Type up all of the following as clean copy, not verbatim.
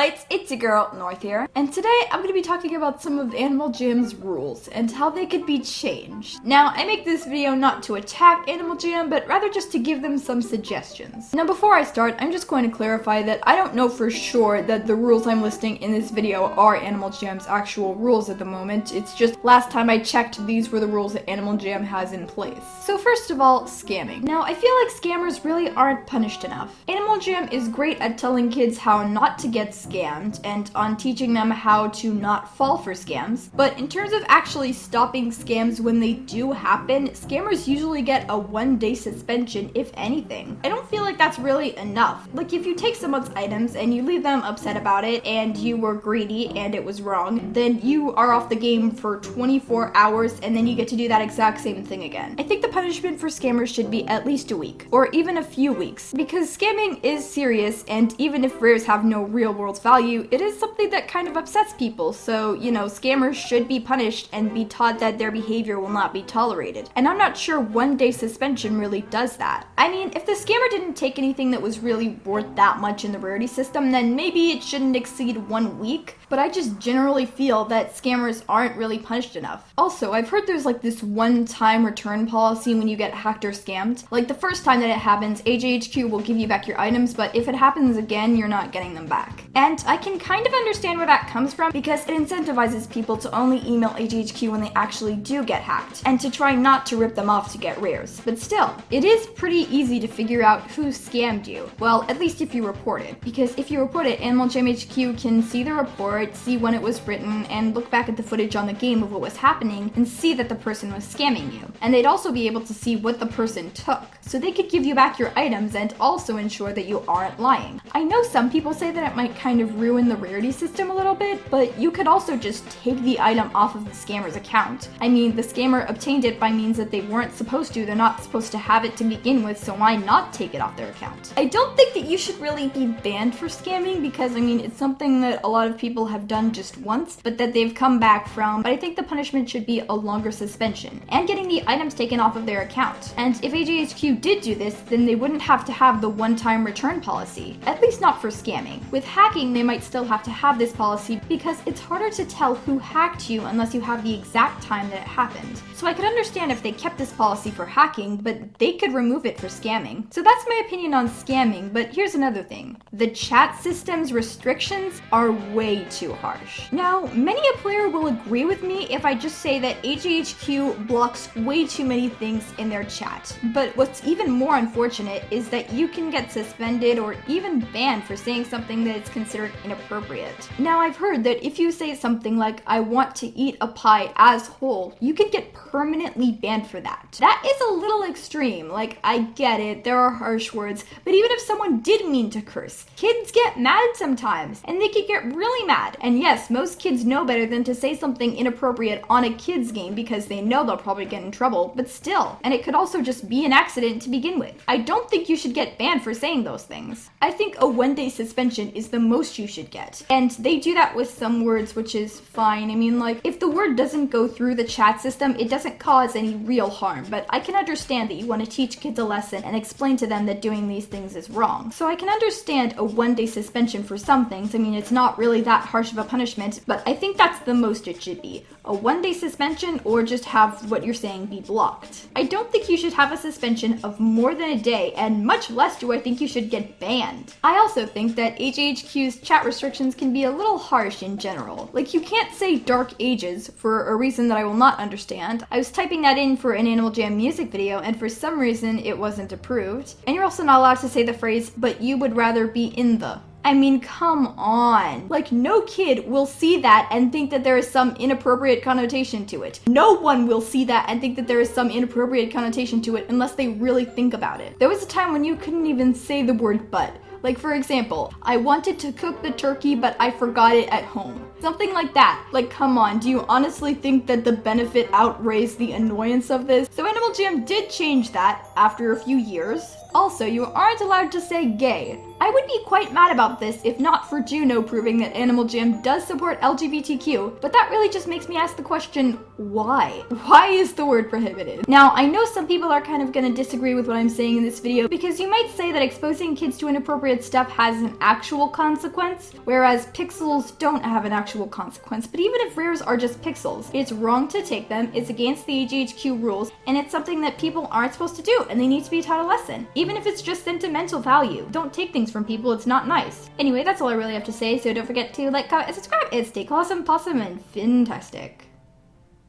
lights, it's your girl, North here, and today I'm going to be talking about some of Animal Jam's rules and how they could be changed. Now, I make this video not to attack Animal Jam, but rather just to give them some suggestions. Now, before I start, I'm just going to clarify that I don't know for sure that the rules I'm listing in this video are Animal Jam's actual rules at the moment. It's just last time I checked, these were the rules that Animal Jam has in place. So first of all, scamming. Now, I feel like scammers really aren't punished enough. Animal Jam is great at telling kids how not to get scammed and on teaching them how to not fall for scams, but in terms of actually stopping scams when they do happen, scammers usually get a 1-day suspension, if anything. I don't feel like that's really enough. Like, if you take someone's items and you leave them upset about it and you were greedy and it was wrong, then you are off the game for 24 hours and then you get to do that exact same thing again. I think the punishment for scammers should be at least a week, or even a few weeks, because scamming is serious, and even if rares have no real world value, it is something that kind of upsets people, so, you know, scammers should be punished and be taught that their behavior will not be tolerated. And I'm not sure 1-day suspension really does that. I mean, if the scammer didn't take anything that was really worth that much in the rarity system, then maybe it shouldn't exceed 1 week, but I just generally feel that scammers aren't really punished enough. Also, I've heard there's like this one-time return policy when you get hacked or scammed. Like, the first time that it happens, HHQ will give you back your items, but if it happens again, you're not getting them back. And I can kind of understand where that comes from, because it incentivizes people to only email HHQ when they actually do get hacked, and to try not to rip them off to get rares. But still, it is pretty easy to figure out who scammed you. Well, at least if you report it, because if you report it, Animal Jam HQ can see the report, see when it was written, and look back at the footage on the game of what was happening and see that the person was scamming you. And they'd also be able to see what the person took, so they could give you back your items and also ensure that you aren't lying. I know some people say that it might kind of ruin the rarity system a little bit, but you could also just take the item off of the scammer's account. I mean, the scammer obtained it by means that they weren't supposed to. They're not supposed to have it to begin with, so why not take it off their account? I don't think that you should really be banned for scamming, because I mean, it's something that a lot of people have done just once, but that they've come back from. But I think the punishment should be a longer suspension and getting the items taken off of their account. And if HHQ did do this, then they wouldn't have to have the one-time return policy, at least not for scamming. With hacking, they might still have to have this policy because it's harder to tell who hacked you unless you have the exact time that it happened. So I could understand if they kept this policy for hacking, but they could remove it for scamming. So that's my opinion on scamming, but here's another thing. The chat system's restrictions are way too harsh. Now, many a player will agree with me if I just say that HHQ blocks way too many things in their chat. But what's even more unfortunate is that you can get suspended or even banned for saying something that is considered inappropriate. Now, I've heard that if you say something like, "I want to eat a pie as whole," you could get permanently banned for that. That is a little extreme. Like, I get it, there are harsh words, but even if someone did mean to curse, kids get mad sometimes, and they could get really mad. And yes, most kids know better than to say something inappropriate on a kid's game because they know they'll probably get in trouble, but still. And it could also just be an accident to begin with. I don't think you should get banned for saying those things. I think a 1-day suspension is the most you should get. And they do that with some words, which is fine. I mean, like, if the word doesn't go through the chat system, it doesn't cause any real harm, but I can understand that you want to teach kids a lesson and explain to them that doing these things is wrong. So I can understand a 1-day suspension for some things. I mean, it's not really that harsh of a punishment, but I think that's the most it should be. A 1-day suspension, or just have what you're saying be blocked. I don't think you should have a suspension of more than a day, and much less do I think you should get banned. I also think that HHQ's chat restrictions can be a little harsh in general. Like, you can't say Dark Ages for a reason that I will not understand. I was typing that in for an Animal Jam music video, and for some reason it wasn't approved. And you're also not allowed to say the phrase, "but you would rather be in the." I mean, come on. Like, no kid will see that and think that there is some inappropriate connotation to it. No one will see that and think that there is some inappropriate connotation to it unless they really think about it. There was a time when you couldn't even say the word "but." Like, for example, "I wanted to cook the turkey, but I forgot it at home." Something like that. Like, come on, do you honestly think that the benefit outweighs the annoyance of this? So Animal Jam did change that after a few years. Also, you aren't allowed to say gay. I would be quite mad about this if not for Juno proving that Animal Jam does support LGBTQ, but that really just makes me ask the question, why? Why is the word prohibited? Now, I know some people are kind of gonna disagree with what I'm saying in this video, because you might say that exposing kids to inappropriate stuff has an actual consequence, whereas pixels don't have an actual consequence. But even if rares are just pixels, it's wrong to take them, it's against the HHQ rules, and it's something that people aren't supposed to do, and they need to be taught a lesson. Even if it's just sentimental value. Don't take things from people, it's not nice. Anyway, that's all I really have to say, so don't forget to like, comment, and subscribe, and stay awesome, possum, and fantastic.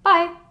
Bye!